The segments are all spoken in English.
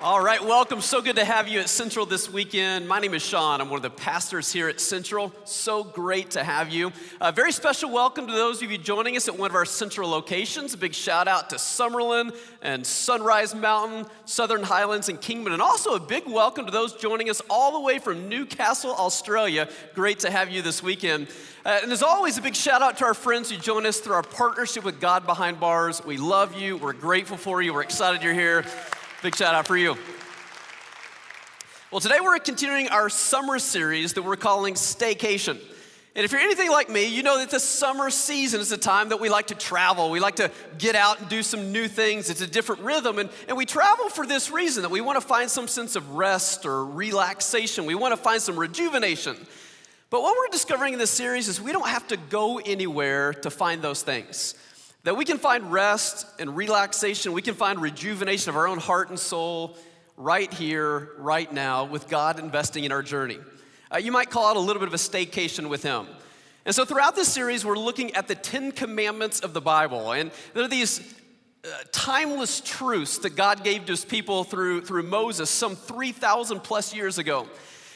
All right, welcome. So good to have you at Central this weekend. My name is Sean. I'm one of the pastors here at Central. So great to have you. A very special welcome to those of you joining us at one of our Central locations. A big shout out to Summerlin and Sunrise Mountain, Southern Highlands, and Kingman. And also a big welcome to those joining us all the way from Newcastle, Australia. Great to have you this weekend. And as always, a big shout out to our friends who join us through our partnership with God Behind Bars. We love you. We're grateful for you. We're excited you're here. Big shout out for you. Well, today we're continuing our summer series that we're calling Staycation. And if you're anything like me, you know that the summer season is a time that we like to travel. We like to get out and do some new things. It's a different rhythm. And we travel for this reason, that we want to find some sense of rest or relaxation. We want to find some rejuvenation. But what we're discovering in this series is we don't have to go anywhere to find those things. That we can find rest and relaxation, we can find rejuvenation of our own heart and soul right here, right now, with God investing in our journey. You might call it a little bit of a staycation with Him. And so throughout this series, we're looking at the 10 commandments of the Bible. And there are these timeless truths that God gave to His people through Moses some 3,000 plus years ago.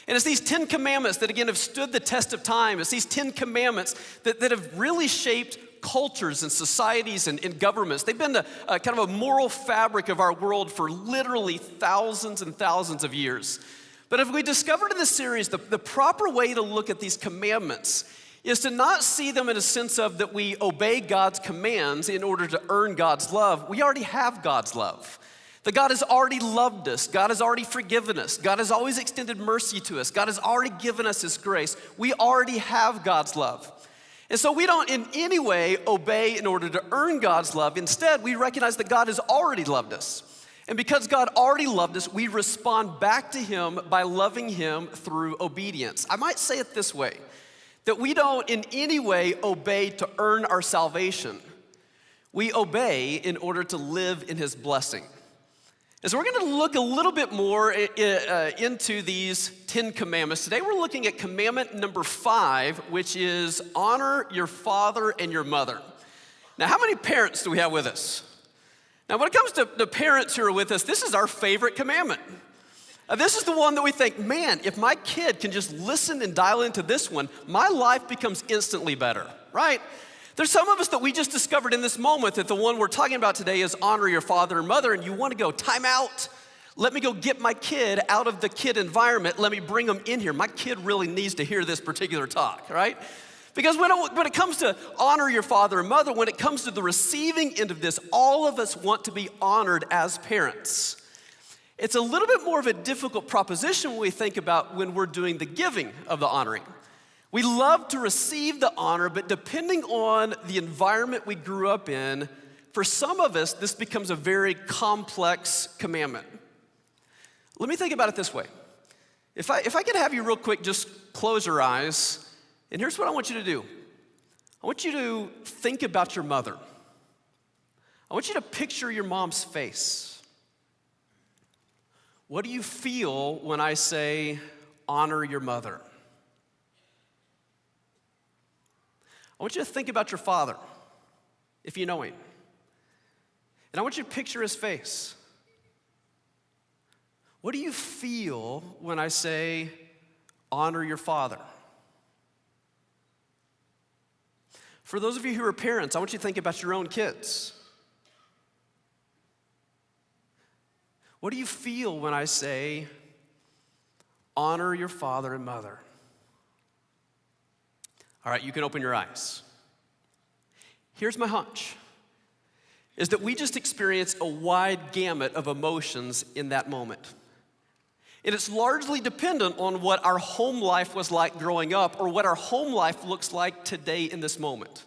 And it's these 10 commandments that, again, have stood the test of time. It's these 10 commandments that have really shaped cultures and societies and governments. They've been kind of a moral fabric of our world for literally thousands and thousands of years. But if we discovered in this series, the proper way to look at these commandments is to not see them in a sense of that we obey God's commands in order to earn God's love. We already have God's love. That God has already loved us. God has already forgiven us. God has always extended mercy to us. God has already given us His grace. We already have God's love. And so we don't in any way obey in order to earn God's love. Instead, we recognize that God has already loved us. And because God already loved us, we respond back to Him by loving Him through obedience. I might say it this way, that we don't in any way obey to earn our salvation. We obey in order to live in His blessing. And so we're going to look a little bit more into these 10 commandments. Today we're looking at commandment number 5, which is honor your father and your mother. Now, how many parents do we have with us? Now, when it comes to the parents who are with us, this is our favorite commandment. This is the one that we think, man, if my kid can just listen and dial into this one, my life becomes instantly better, right? There's some of us that we just discovered in this moment that the one we're talking about today is honor your father and mother, and you want to go, time out. Let me go get my kid out of the kid environment. Let me bring them in here. My kid really needs to hear this particular talk, right? Because when it comes to honor your father and mother, when it comes to the receiving end of this, all of us want to be honored as parents. It's a little bit more of a difficult proposition when we think about when we're doing the giving of the honoring. We love to receive the honor, but depending on the environment we grew up in, for some of us, this becomes a very complex commandment. Let me think about it this way. If I could have you real quick, just close your eyes, and here's what I want you to do. I want you to think about your mother. I want you to picture your mom's face. What do you feel when I say, honor your mother? I want you to think about your father, if you know him. And I want you to picture his face. What do you feel when I say, honor your father? For those of you who are parents, I want you to think about your own kids. What do you feel when I say, honor your father and mother? All right, you can open your eyes. Here's my hunch, is that we just experience a wide gamut of emotions in that moment. And it's largely dependent on what our home life was like growing up or what our home life looks like today in this moment.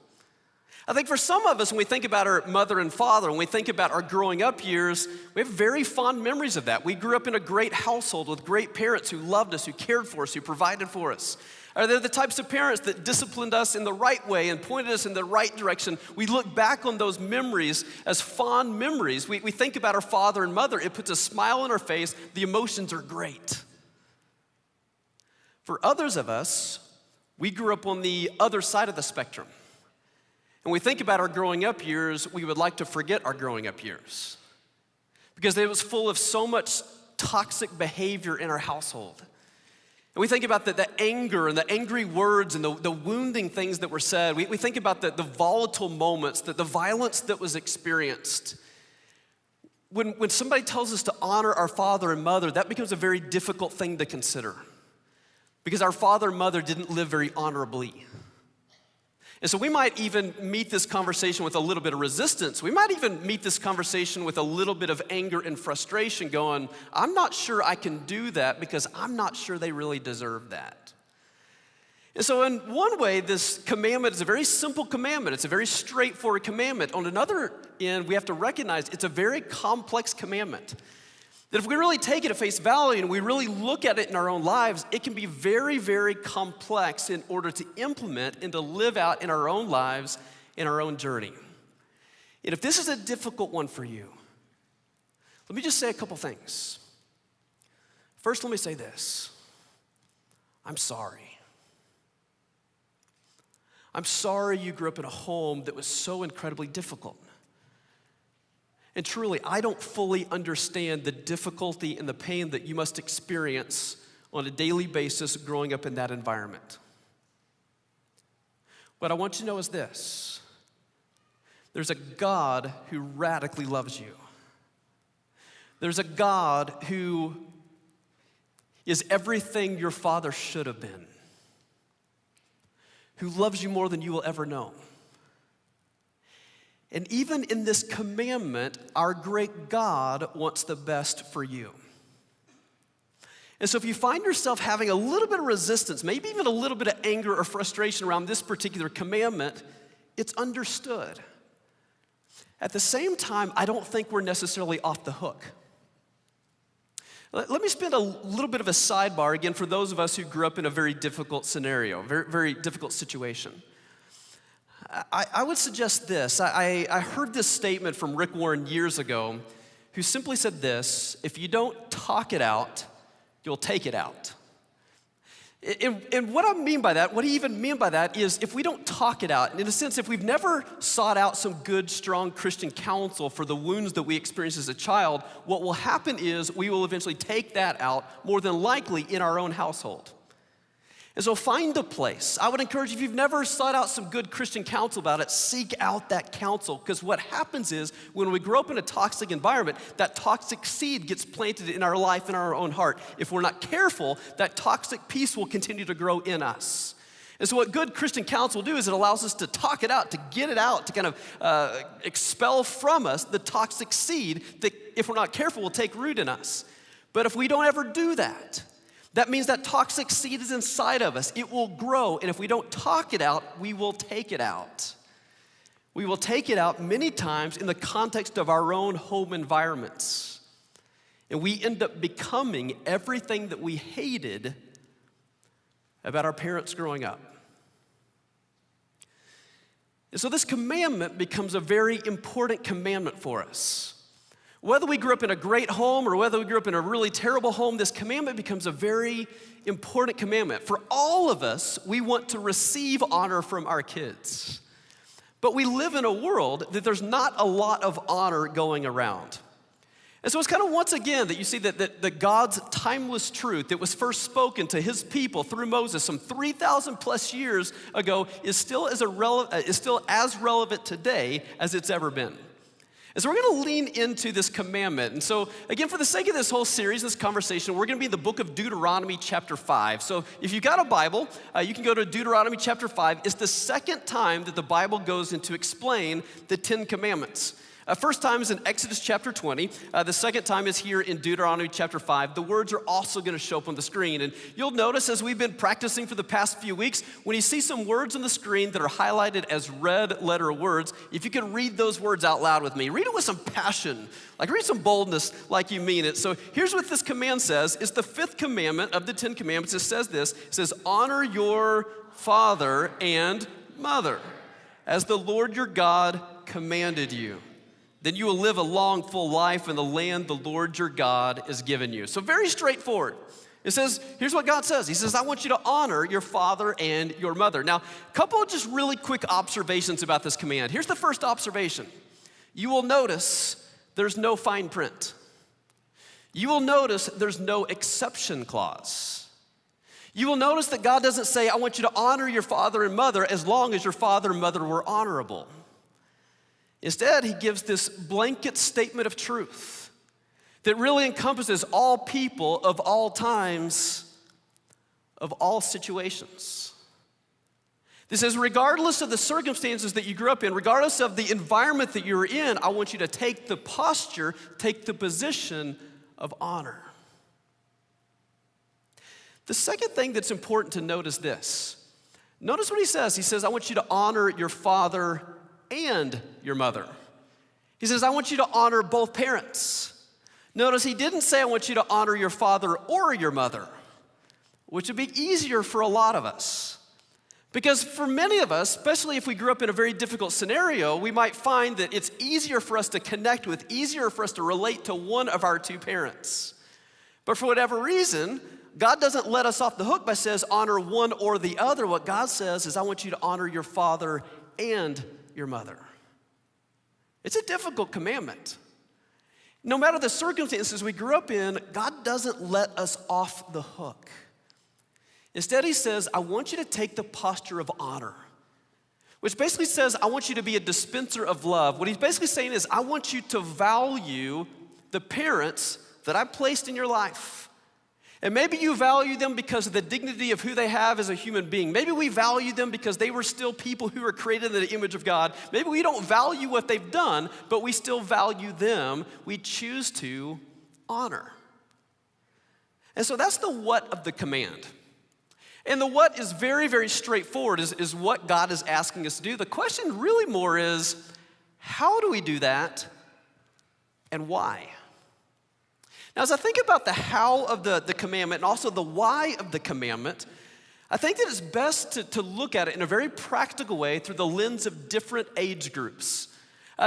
I think for some of us, when we think about our mother and father, when we think about our growing up years, we have very fond memories of that. We grew up in a great household with great parents who loved us, who cared for us, who provided for us. Are they the types of parents that disciplined us in the right way and pointed us in the right direction? We look back on those memories as fond memories. We think about our father and mother. It puts a smile on our face. The emotions are great. For others of us, we grew up on the other side of the spectrum. When we think about our growing up years, we would like to forget our growing up years because it was full of so much toxic behavior in our household. And we think about the anger and the angry words and the wounding things that were said. We think about the volatile moments, the violence that was experienced. When somebody tells us to honor our father and mother, that becomes a very difficult thing to consider because our father and mother didn't live very honorably. And so we might even meet this conversation with a little bit of resistance. We might even meet this conversation with a little bit of anger and frustration going, I'm not sure I can do that because I'm not sure they really deserve that. And so in one way, this commandment is a very simple commandment. It's a very straightforward commandment. On another end, we have to recognize it's a very complex commandment. That if we really take it at face value and we really look at it in our own lives, it can be very, very complex in order to implement and to live out in our own lives, in our own journey. And if this is a difficult one for you, let me just say a couple things. First, let me say this. I'm sorry. I'm sorry you grew up in a home that was so incredibly difficult. And truly, I don't fully understand the difficulty and the pain that you must experience on a daily basis growing up in that environment. What I want you to know is this. There's a God who radically loves you. There's a God who is everything your father should have been, who loves you more than you will ever know. And even in this commandment, our great God wants the best for you. And so if you find yourself having a little bit of resistance, maybe even a little bit of anger or frustration around this particular commandment, it's understood. At the same time, I don't think we're necessarily off the hook. Let me spend a little bit of a sidebar again for those of us who grew up in a very difficult scenario, very, very difficult situation. I would suggest this. I heard this statement from Rick Warren years ago, who simply said this: if you don't talk it out, you'll take it out. And what I mean by that, what he even meant by that is if we don't talk it out, in a sense, if we've never sought out some good, strong Christian counsel for the wounds that we experienced as a child, what will happen is we will eventually take that out, more than likely in our own household. And so find a place. I would encourage you, if you've never sought out some good Christian counsel about it, seek out that counsel. Because what happens is when we grow up in a toxic environment, that toxic seed gets planted in our life, in our own heart. If we're not careful, that toxic piece will continue to grow in us. And so what good Christian counsel will do is it allows us to talk it out, to get it out, to kind of expel from us the toxic seed that, if we're not careful, will take root in us. But if we don't ever do that, that means that toxic seed is inside of us. It will grow, and if we don't talk it out, we will take it out. We will take it out many times in the context of our own home environments. And we end up becoming everything that we hated about our parents growing up. And so this commandment becomes a very important commandment for us. Whether we grew up in a great home or whether we grew up in a really terrible home, this commandment becomes a very important commandment. For all of us, we want to receive honor from our kids. But we live in a world that there's not a lot of honor going around. And so it's kind of once again that you see that God's timeless truth that was first spoken to his people through Moses some 3,000 plus years ago is still as relevant today as it's ever been. And so we're going to lean into this commandment. And so, again, for the sake of this whole series, this conversation, we're going to be in the book of Deuteronomy chapter 5. So if you've got a Bible, you can go to Deuteronomy chapter 5. It's the second time that the Bible goes in to explain the Ten Commandments. First time is in Exodus chapter 20. The second time is here in Deuteronomy chapter 5. The words are also going to show up on the screen. And you'll notice as we've been practicing for the past few weeks, when you see some words on the screen that are highlighted as red letter words, if you could read those words out loud with me, read it with some passion, like read some boldness like you mean it. So here's what this command says. It's the fifth commandment of the Ten Commandments. It says this. It says, honor your father and mother as the Lord your God commanded you. Then you will live a long, full life in the land the Lord your God has given you. So very straightforward. It says, here's what God says. He says, I want you to honor your father and your mother. Now, a couple of just really quick observations about this command. Here's the first observation. You will notice there's no fine print. you will notice there's no exception clause. You will notice that God doesn't say, I want you to honor your father and mother as long as your father and mother were honorable. Instead, he gives this blanket statement of truth that really encompasses all people of all times, of all situations. This says, regardless of the circumstances that you grew up in, regardless of the environment that you were in, I want you to take the posture, take the position of honor. The second thing that's important to note is this. Notice what he says. He says, I want you to honor your father and your mother. He says, I want you to honor both parents. Notice he didn't say, I want you to honor your father or your mother, which would be easier for a lot of us. Because for many of us, especially if we grew up in a very difficult scenario, we might find that it's easier for us to connect with, easier for us to relate to one of our two parents. But for whatever reason, God doesn't let us off the hook by says honor one or the other. What God says is I want you to honor your father and your mother. It's a difficult commandment. No matter the circumstances we grew up in, God doesn't let us off the hook. Instead, he says, I want you to take the posture of honor, which basically says, I want you to be a dispenser of love. What he's basically saying is, I want you to value the parents that I placed in your life. And maybe you value them because of the dignity of who they have as a human being. Maybe we value them because they were still people who were created in the image of God. Maybe we don't value what they've done, but we still value them. We choose to honor. And so that's the what of the command. And the what is very, very straightforward, is what God is asking us to do. The question really more is, how do we do that and why? Now, as I think about the how of the commandment and also the why of the commandment, I think that it's best to look at it in a very practical way through the lens of different age groups.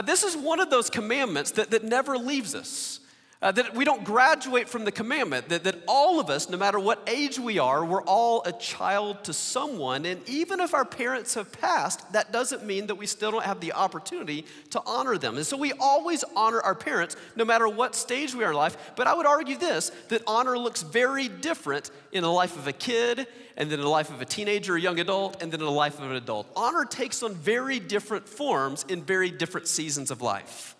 This is one of those commandments that never leaves us. That we don't graduate from the commandment, that all of us, no matter what age we are, we're all a child to someone. And even if our parents have passed, that doesn't mean that we still don't have the opportunity to honor them. And so we always honor our parents, no matter what stage we are in life. But I would argue this, that honor looks very different in the life of a kid, and then in the life of a teenager or young adult, and then in the life of an adult. Honor takes on very different forms in very different seasons of life.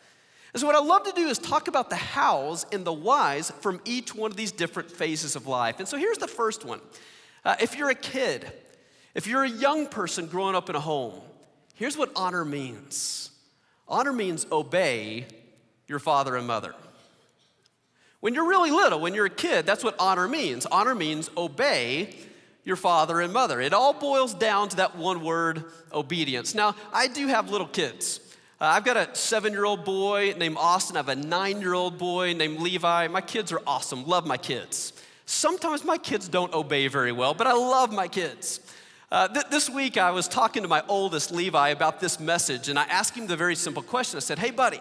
And so what I love to do is talk about the hows and the whys from each one of these different phases of life. And so here's the first one. If you're a kid, if you're a young person growing up in a home, here's what honor means. Honor means obey your father and mother. When you're really little, when you're a kid, that's what honor means. Honor means obey your father and mother. It all boils down to that one word, obedience. Now, I do have little kids. I've got a 7-year-old boy named Austin. I have a 9-year-old boy named Levi. My kids are awesome. Love my kids. Sometimes my kids don't obey very well, but I love my kids. This week, I was talking to my oldest, Levi, about this message, and I asked him the very simple question. I said, hey, buddy,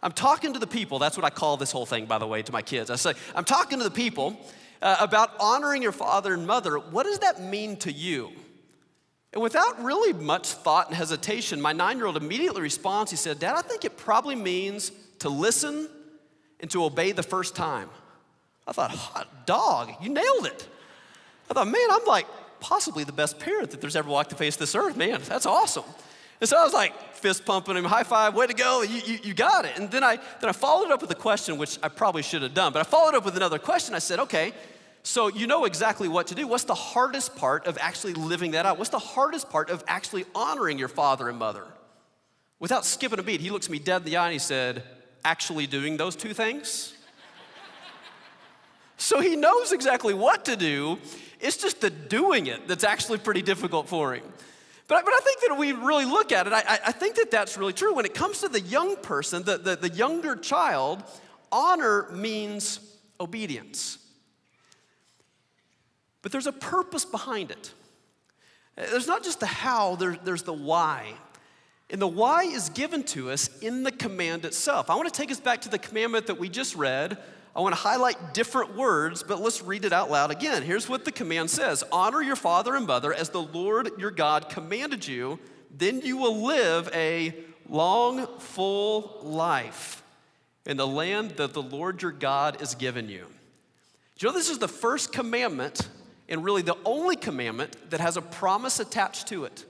I'm talking to the people. That's what I call this whole thing, by the way, to my kids. I say, I'm talking to the people about honoring your father and mother. What does that mean to you? And without really much thought and hesitation, my 9-year-old immediately responds. He said, Dad, I think it probably means to listen and to obey the first time. I thought, hot dog, you nailed it. I thought, man, I'm like possibly the best parent that there's ever walked the face of this earth. Man, that's awesome. And so I was like fist pumping him, high five, way to go, you got it. And then I followed up with a question, which I probably should have done, but I followed up with another question. I said, okay, so you know exactly what to do. What's the hardest part of actually living that out? What's the hardest part of actually honoring your father and mother? Without skipping a beat, he looks me dead in the eye and he said, actually doing those two things? So he knows exactly what to do. It's just the doing it that's actually pretty difficult for him. But I think that we really look at it, I think that that's really true. When it comes to the young person, the younger child, honor means obedience. But there's a purpose behind it. There's not just the how, there's the why. And the why is given to us in the command itself. I want to take us back to the commandment that we just read. I want to highlight different words, but let's read it out loud again. Here's what the command says. Honor your father and mother as the Lord your God commanded you, then you will live a long, full life in the land that the Lord your God is giving you. Do you know this is the first commandment and really the only commandment that has a promise attached to it?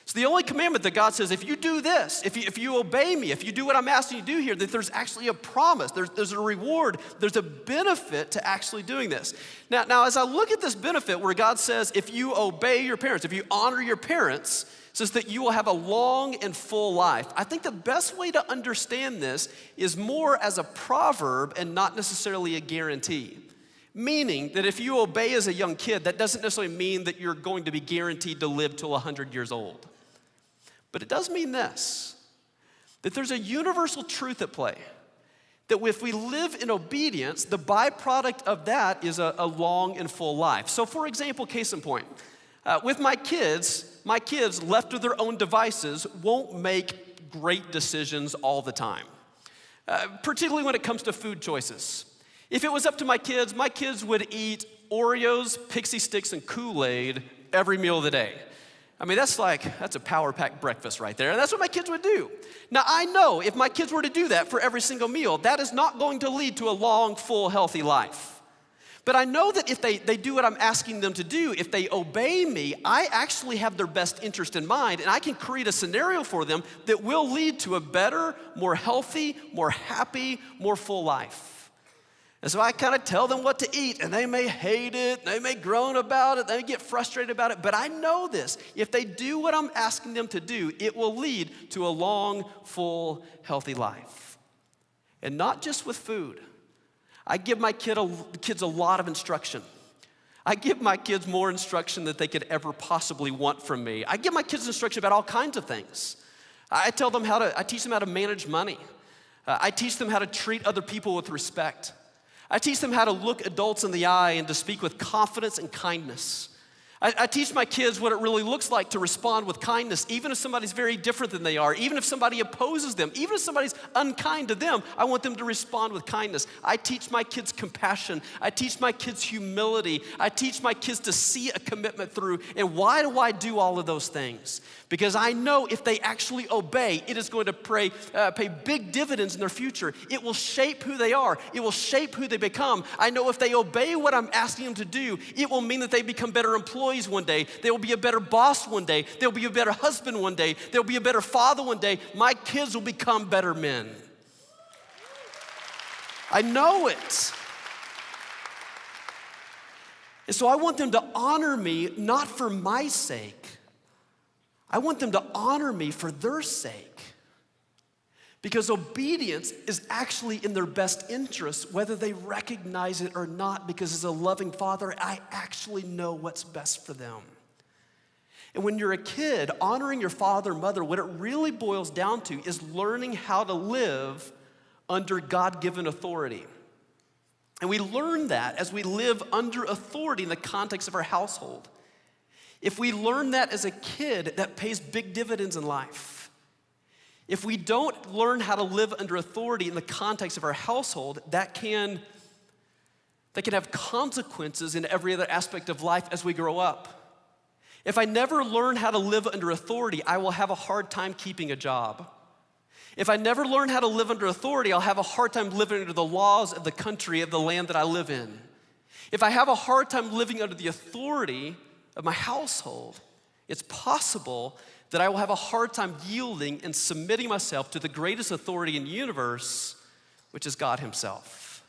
It's the only commandment that God says, if you do this, if you obey me, if you do what I'm asking you to do here, that there's actually a promise, there's a reward, there's a benefit to actually doing this. Now, as I look at this benefit where God says, if you obey your parents, if you honor your parents, says that you will have a long and full life. I think the best way to understand this is more as a proverb and not necessarily a guarantee. Meaning that if you obey as a young kid, that doesn't necessarily mean that you're going to be guaranteed to live till 100 years old. But it does mean this, that there's a universal truth at play, that if we live in obedience, the byproduct of that is a long and full life. So for example, case in point, with my kids left to their own devices won't make great decisions all the time, particularly when it comes to food choices. If it was up to my kids would eat Oreos, Pixie Sticks, and Kool-Aid every meal of the day. I mean, that's a power-packed breakfast right there, and that's what my kids would do. Now, I know if my kids were to do that for every single meal, that is not going to lead to a long, full, healthy life. But I know that if they do what I'm asking them to do, if they obey me, I actually have their best interest in mind, and I can create a scenario for them that will lead to a better, more healthy, more happy, more full life. And so I kind of tell them what to eat, and they may hate it, they may groan about it, they may get frustrated about it, but I know this. If they do what I'm asking them to do, it will lead to a long, full, healthy life. And not just with food. I give my kids a lot of instruction. I give my kids more instruction than they could ever possibly want from me. I give my kids instruction about all kinds of things. I teach them how to manage money. I teach them how to treat other people with respect. I teach them how to look adults in the eye and to speak with confidence and kindness. I teach my kids what it really looks like to respond with kindness, even if somebody's very different than they are, even if somebody opposes them, even if somebody's unkind to them, I want them to respond with kindness. I teach my kids compassion. I teach my kids humility. I teach my kids to see a commitment through. And why do I do all of those things? Because I know if they actually obey, it is going to pay big dividends in their future. It will shape who they are. It will shape who they become. I know if they obey what I'm asking them to do, it will mean that they become better employees one day. They will be a better boss one day. They'll be a better husband one day. They'll be a better father one day. My kids will become better men. I know it. And so I want them to honor me, not for my sake. I want them to honor me for their sake. Because obedience is actually in their best interest, whether they recognize it or not, because as a loving father, I actually know what's best for them. And when you're a kid, honoring your father and mother, what it really boils down to is learning how to live under God-given authority. And we learn that as we live under authority in the context of our household. If we learn that as a kid, that pays big dividends in life. If we don't learn how to live under authority in the context of our household, that can have consequences in every other aspect of life as we grow up. If I never learn how to live under authority, I will have a hard time keeping a job. If I never learn how to live under authority, I'll have a hard time living under the laws of the country, of the land that I live in. If I have a hard time living under the authority of my household, it's possible that I will have a hard time yielding and submitting myself to the greatest authority in the universe, which is God himself.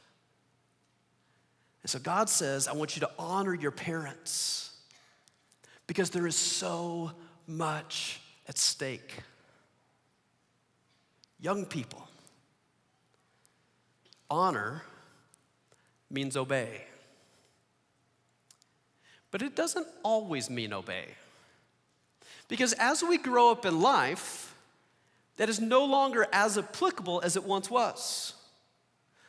And so God says, I want you to honor your parents because there is so much at stake. Young people, honor means obey. But it doesn't always mean obey. Because as we grow up in life, that is no longer as applicable as it once was.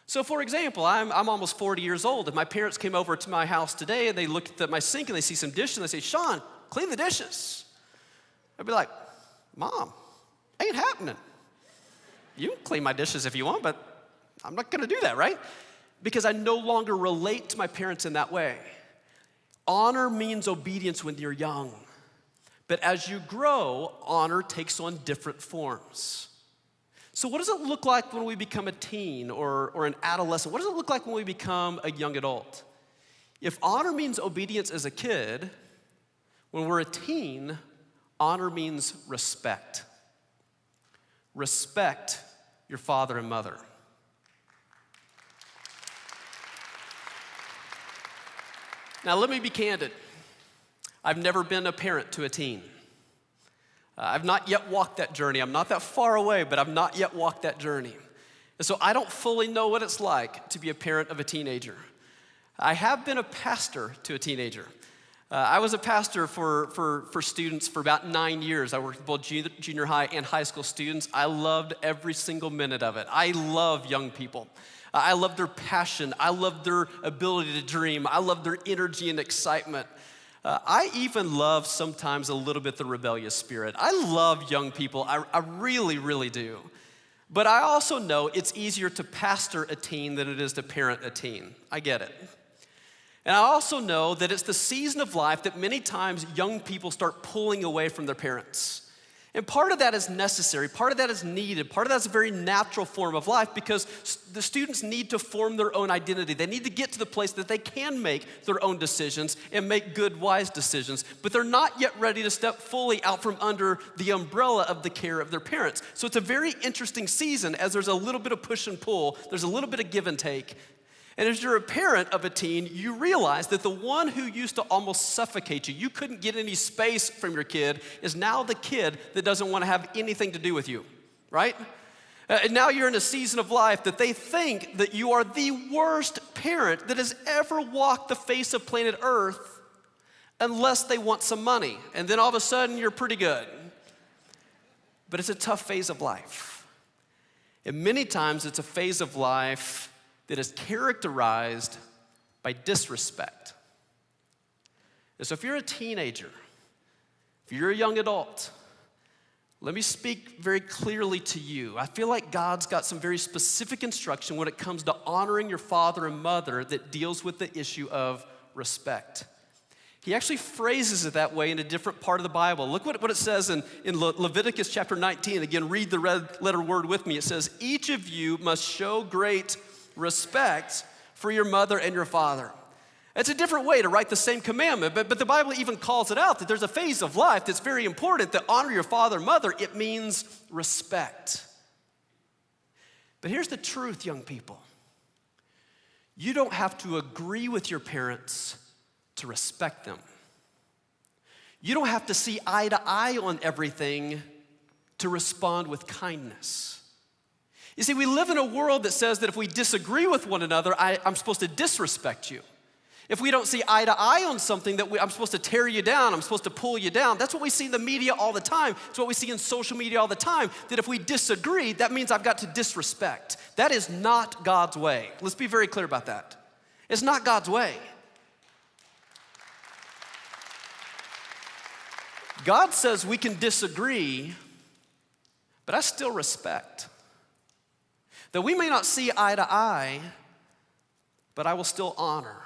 So for example, I'm almost 40 years old. If my parents came over to my house today and they looked at my sink and they see some dishes and they say, Sean, clean the dishes. I'd be like, Mom, ain't happening. You can clean my dishes if you want, but I'm not gonna do that, right? Because I no longer relate to my parents in that way. Honor means obedience when you're young. But as you grow, honor takes on different forms. So what does it look like when we become a teen or an adolescent? What does it look like when we become a young adult? If honor means obedience as a kid, when we're a teen, honor means respect. Respect your father and mother. Now, let me be candid. I've never been a parent to a teen. I've not yet walked that journey. I'm not that far away, but I've not yet walked that journey. And so I don't fully know what it's like to be a parent of a teenager. I have been a pastor to a teenager. I was a pastor for students for about 9 years. I worked with both junior high and high school students. I loved every single minute of it. I love young people. I love their passion. I love their ability to dream. I love their energy and excitement. I even love sometimes a little bit the rebellious spirit. I love young people. I really, really do. But I also know it's easier to pastor a teen than it is to parent a teen. I get it. And I also know that it's the season of life that many times young people start pulling away from their parents. And part of that is necessary, part of that is needed, part of that's a very natural form of life because the students need to form their own identity. They need to get to the place that they can make their own decisions and make good, wise decisions, but they're not yet ready to step fully out from under the umbrella of the care of their parents. So it's a very interesting season as there's a little bit of push and pull, there's a little bit of give and take. And as you're a parent of a teen, you realize that the one who used to almost suffocate you, you couldn't get any space from your kid, is now the kid that doesn't want to have anything to do with you, right? And now you're in a season of life that they think that you are the worst parent that has ever walked the face of planet Earth unless they want some money. And then all of a sudden, you're pretty good. But it's a tough phase of life. And many times, it's a phase of life that is characterized by disrespect. And so if you're a teenager, if you're a young adult, let me speak very clearly to you. I feel like God's got some very specific instruction when it comes to honoring your father and mother that deals with the issue of respect. He actually phrases it that way in a different part of the Bible. Look what it says in Leviticus chapter 19. Again, read the red letter word with me. It says, each of you must show great respect for your mother and your father. It's a different way to write the same commandment, but the Bible even calls it out that there's a phase of life that's very important, that honor your father and mother, it means respect. But here's the truth, young people. You don't have to agree with your parents to respect them. You don't have to see eye to eye on everything to respond with kindness. You see, we live in a world that says that if we disagree with one another, I'm supposed to disrespect you. If we don't see eye to eye on something, I'm supposed to tear you down, I'm supposed to pull you down. That's what we see in the media all the time. It's what we see in social media all the time, that if we disagree, that means I've got to disrespect. That is not God's way. Let's be very clear about that. It's not God's way. God says we can disagree, but I still respect. That we may not see eye to eye, but I will still honor.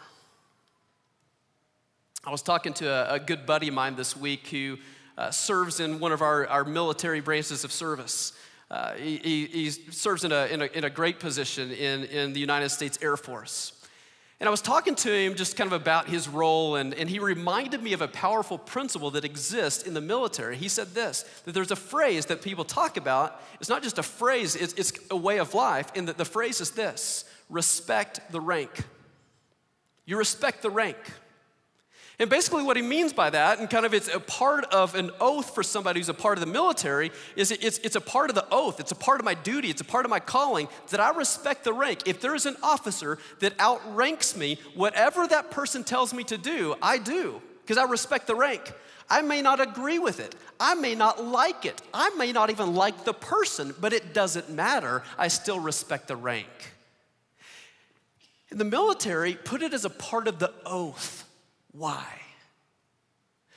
I was talking to a good buddy of mine this week who serves in one of our military branches of service. He serves in a great position in the United States Air Force. And I was talking to him just kind of about his role, and he reminded me of a powerful principle that exists in the military. He said this, that there's a phrase that people talk about. It's not just a phrase, it's a way of life, and that the phrase is this: respect the rank. You respect the rank. And basically what he means by that, and kind of it's a part of an oath for somebody who's a part of the military, is it's a part of the oath, it's a part of my duty, it's a part of my calling, that I respect the rank. If there is an officer that outranks me, whatever that person tells me to do, I do, because I respect the rank. I may not agree with it. I may not like it. I may not even like the person, but it doesn't matter. I still respect the rank. In the military, put it as a part of the oath. Why?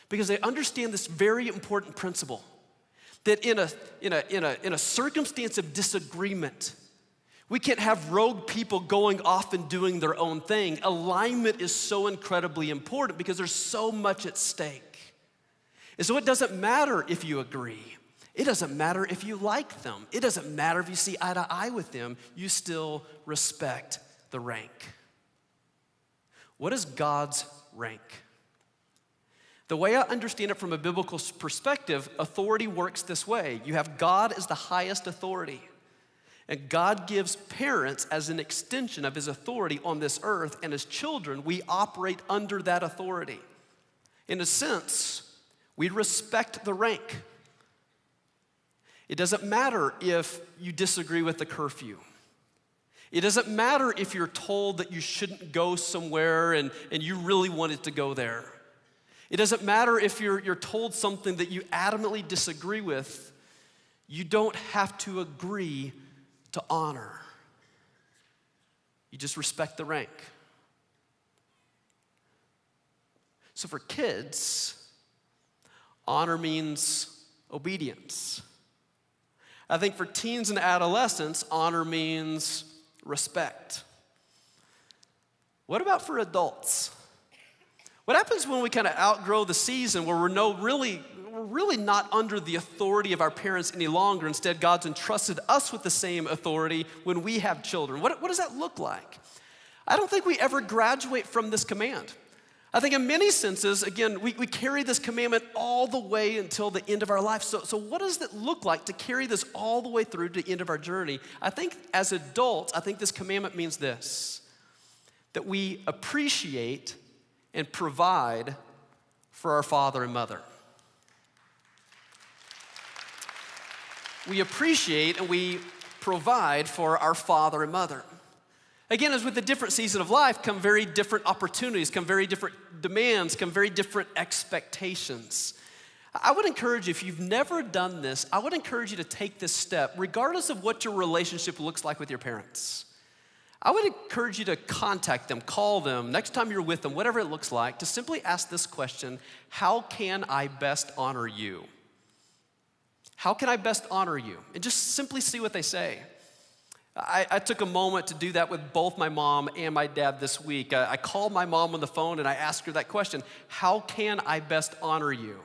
Because they understand this very important principle that in a circumstance of disagreement, we can't have rogue people going off and doing their own thing. Alignment is so incredibly important because there's so much at stake. And so it doesn't matter if you agree. It doesn't matter if you like them. It doesn't matter if you see eye to eye with them. You still respect the rank. What is God's rank? The way I understand it from a biblical perspective, authority works this way. You have God as the highest authority. And God gives parents as an extension of his authority on this earth, and as children, we operate under that authority. In a sense, we respect the rank. It doesn't matter if you disagree with the curfew. It doesn't matter if you're told that you shouldn't go somewhere and you really wanted to go there. It doesn't matter if you're told something that you adamantly disagree with. You don't have to agree to honor. You just respect the rank. So for kids, honor means obedience. I think for teens and adolescents, honor means respect. What about for adults? What happens when we kind of outgrow the season where we're really not under the authority of our parents any longer? Instead, God's entrusted us with the same authority when we have children. What does that look like? I don't think we ever graduate from this command. I think in many senses, again, we carry this commandment all the way until the end of our life. So what does it look like to carry this all the way through to the end of our journey? I think as adults, I think this commandment means this, that we appreciate and provide for our father and mother. We appreciate and we provide for our father and mother. Again, as with a different season of life come very different opportunities, come very different demands, come very different expectations. I would encourage you, if you've never done this, I would encourage you to take this step, regardless of what your relationship looks like with your parents. I would encourage you to contact them, call them, next time you're with them, whatever it looks like, to simply ask this question: how can I best honor you? How can I best honor you? And just simply see what they say. I took a moment to do that with both my mom and my dad this week. I called my mom on the phone and I asked her that question: how can I best honor you?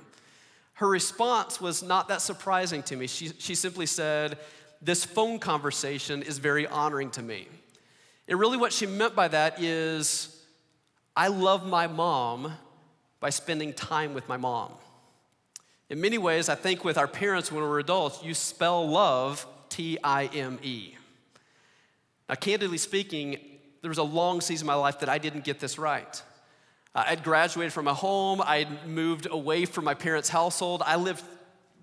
Her response was not that surprising to me. She simply said, this phone conversation is very honoring to me. And really what she meant by that is, I love my mom by spending time with my mom. In many ways, I think with our parents when we're adults, you spell love T-I-M-E. Now, candidly speaking, there was a long season of my life that I didn't get this right. I'd graduated from my home. I'd moved away from my parents' household. I lived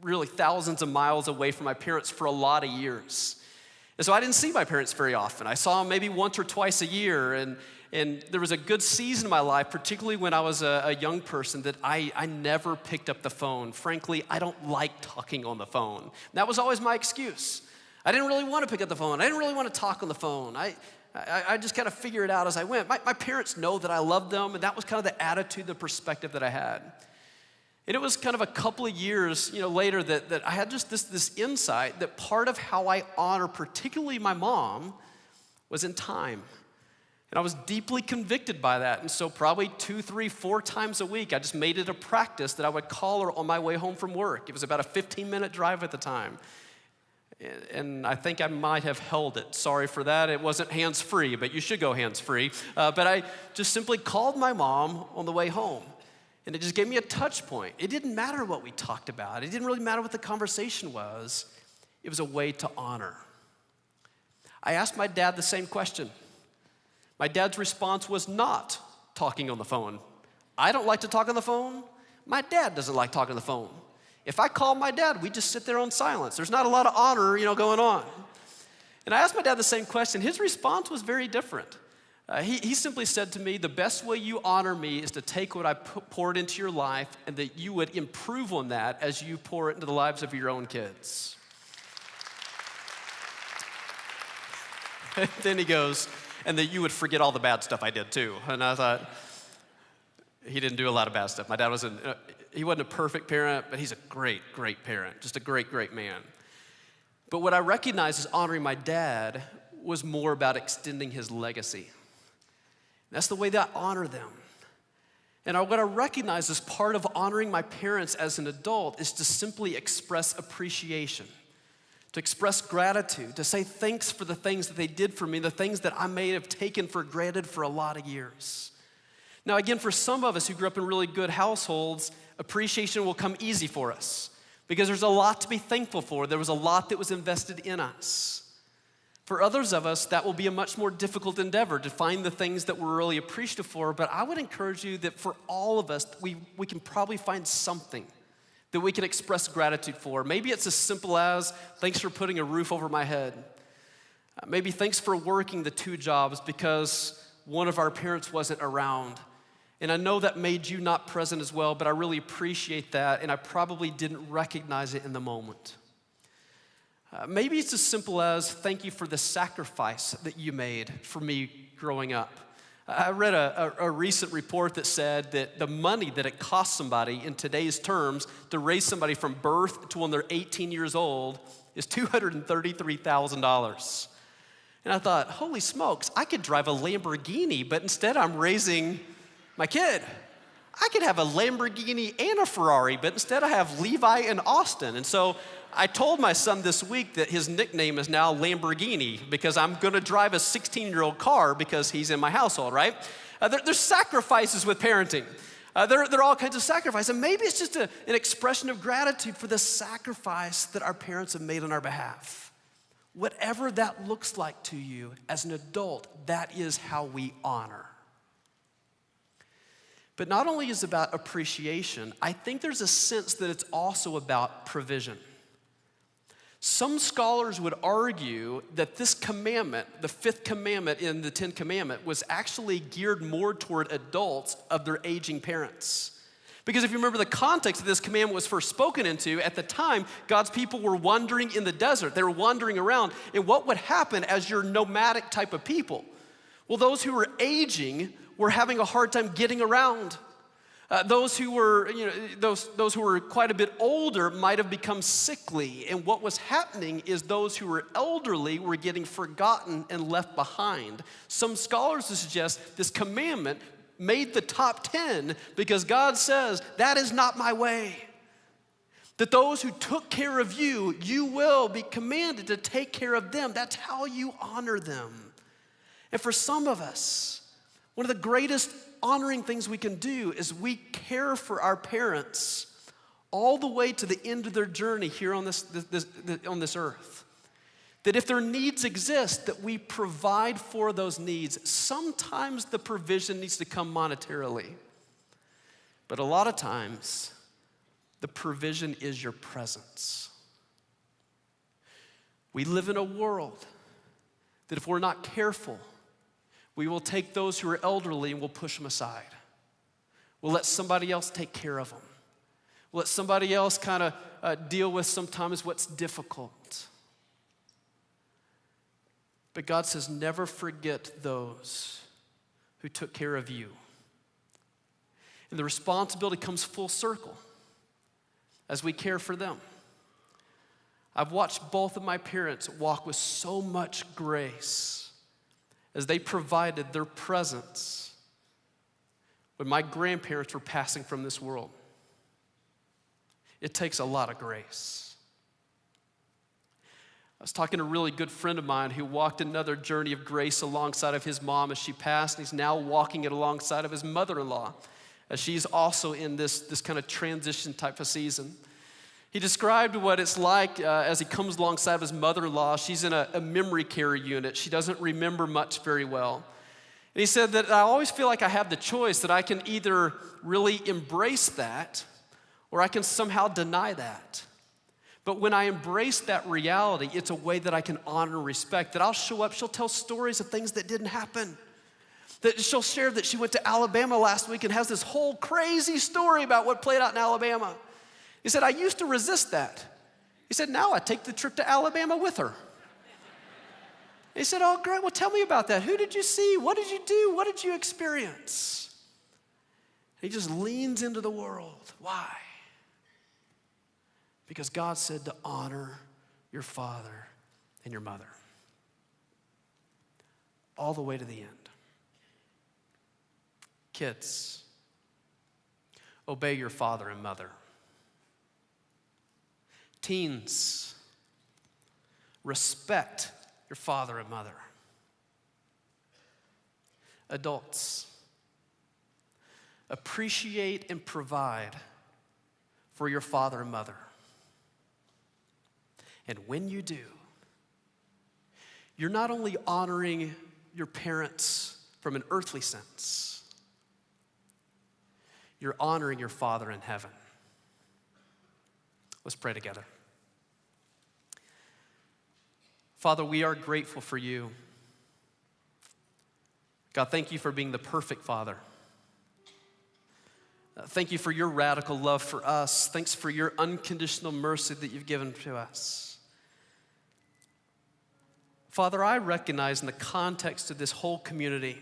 really thousands of miles away from my parents for a lot of years. And so I didn't see my parents very often. I saw them maybe once or twice a year. And there was a good season of my life, particularly when I was a young person, that I never picked up the phone. Frankly, I don't like talking on the phone. And that was always my excuse. I didn't really want to pick up the phone. I didn't really want to talk on the phone. I just kind of figured it out as I went. My parents know that I love them, and that was kind of the attitude, the perspective that I had. And it was kind of a couple of years, later that I had just this insight that part of how I honor, particularly my mom, was in time. And I was deeply convicted by that. And so probably 2, 3, 4 times a week, I just made it a practice that I would call her on my way home from work. It was about a 15-minute drive at the time. And I think I might have held it. Sorry for that. It wasn't hands-free, but you should go hands-free. But I just simply called my mom on the way home. And it just gave me a touch point. It didn't matter what we talked about. It didn't really matter what the conversation was. It was a way to honor. I asked my dad the same question. My dad's response was not talking on the phone. I don't like to talk on the phone. My dad doesn't like talking on the phone. If I call my dad, we just sit there on silence. There's not a lot of honor, going on. And I asked my dad the same question. His response was very different. He simply said to me, the best way you honor me is to take what I poured into your life and that you would improve on that as you pour it into the lives of your own kids. And then he goes, and that you would forget all the bad stuff I did too. And I thought, he didn't do a lot of bad stuff. My dad he wasn't a perfect parent, but he's a great, great parent, just a great, great man. But what I recognized as honoring my dad was more about extending his legacy. That's the way that I honor them. And what I recognize as part of honoring my parents as an adult is to simply express appreciation, to express gratitude, to say thanks for the things that they did for me, the things that I may have taken for granted for a lot of years. Now, again, for some of us who grew up in really good households, appreciation will come easy for us because there's a lot to be thankful for. There was a lot that was invested in us. For others of us, that will be a much more difficult endeavor to find the things that we're really appreciative for, but I would encourage you that for all of us, we can probably find something that we can express gratitude for. Maybe it's as simple as, thanks for putting a roof over my head. Maybe thanks for working the 2 jobs because one of our parents wasn't around. And I know that made you not present as well, but I really appreciate that, and I probably didn't recognize it in the moment. Maybe it's as simple as, thank you for the sacrifice that you made for me growing up. I read a recent report that said that the money that it costs somebody in today's terms to raise somebody from birth to when they're 18 years old is $233,000. And I thought, holy smokes, I could drive a Lamborghini, but instead I'm raising my kid. I could have a Lamborghini and a Ferrari, but instead I have Levi and Austin. And so I told my son this week that his nickname is now Lamborghini because I'm gonna drive a 16-year-old car because he's in my household, right? There's sacrifices with parenting. There are all kinds of sacrifices. And maybe it's just an expression of gratitude for the sacrifice that our parents have made on our behalf. Whatever that looks like to you as an adult, that is how we honor. But not only is it about appreciation, I think there's a sense that it's also about provision. Some scholars would argue that this commandment, the 5th commandment in the 10th commandment, was actually geared more toward adults of their aging parents. Because if you remember the context that this commandment was first spoken into, at the time, God's people were wandering in the desert. They were wandering around. And what would happen as you're nomadic type of people? Well, those who were aging were having a hard time getting around. Those who were, those who were quite a bit older might have become sickly. And what was happening is those who were elderly were getting forgotten and left behind. Some scholars suggest this commandment made the top 10 because God says, that is not my way. That those who took care of you, you will be commanded to take care of them. That's how you honor them. And for some of us, one of the greatest honoring things we can do is we care for our parents all the way to the end of their journey here on this earth. That if their needs exist, that we provide for those needs. Sometimes the provision needs to come monetarily, but a lot of times the provision is your presence. We live in a world that if we're not careful, we will take those who are elderly and we'll push them aside. We'll let somebody else take care of them. We'll let somebody else kind of deal with sometimes what's difficult. But God says, never forget those who took care of you. And the responsibility comes full circle as we care for them. I've watched both of my parents walk with so much grace as they provided their presence when my grandparents were passing from this world. It takes a lot of grace. I was talking to a really good friend of mine who walked another journey of grace alongside of his mom as she passed, and he's now walking it alongside of his mother-in-law as she's also in this kind of transition type of season. He described what it's like as he comes alongside of his mother-in-law. She's in a memory care unit. She doesn't remember much very well. And he said that I always feel like I have the choice that I can either really embrace that or I can somehow deny that. But when I embrace that reality, it's a way that I can honor and respect, that I'll show up, she'll tell stories of things that didn't happen. That she'll share that she went to Alabama last week and has this whole crazy story about what played out in Alabama. He said, I used to resist that. He said, now I take the trip to Alabama with her. He said, oh, great, well, tell me about that. Who did you see? What did you do? What did you experience? He just leans into the world. Why? Because God said to honor your father and your mother. All the way to the end. Kids, obey your father and mother. Teens, respect your father and mother. Adults, appreciate and provide for your father and mother. And when you do, you're not only honoring your parents from an earthly sense, you're honoring your Father in heaven. Let's pray together. Father, we are grateful for you. God, thank you for being the perfect Father. Thank you for your radical love for us. Thanks for your unconditional mercy that you've given to us. Father, I recognize in the context of this whole community,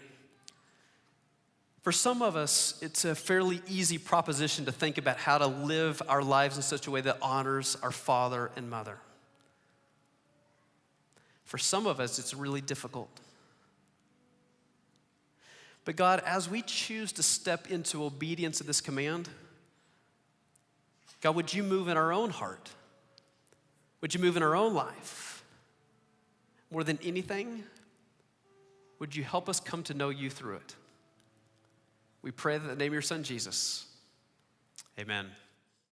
for some of us, it's a fairly easy proposition to think about how to live our lives in such a way that honors our father and mother. For some of us, it's really difficult. But God, as we choose to step into obedience of this command, God, would you move in our own heart? Would you move in our own life? More than anything, would you help us come to know you through it? We pray that in the name of your son, Jesus. Amen.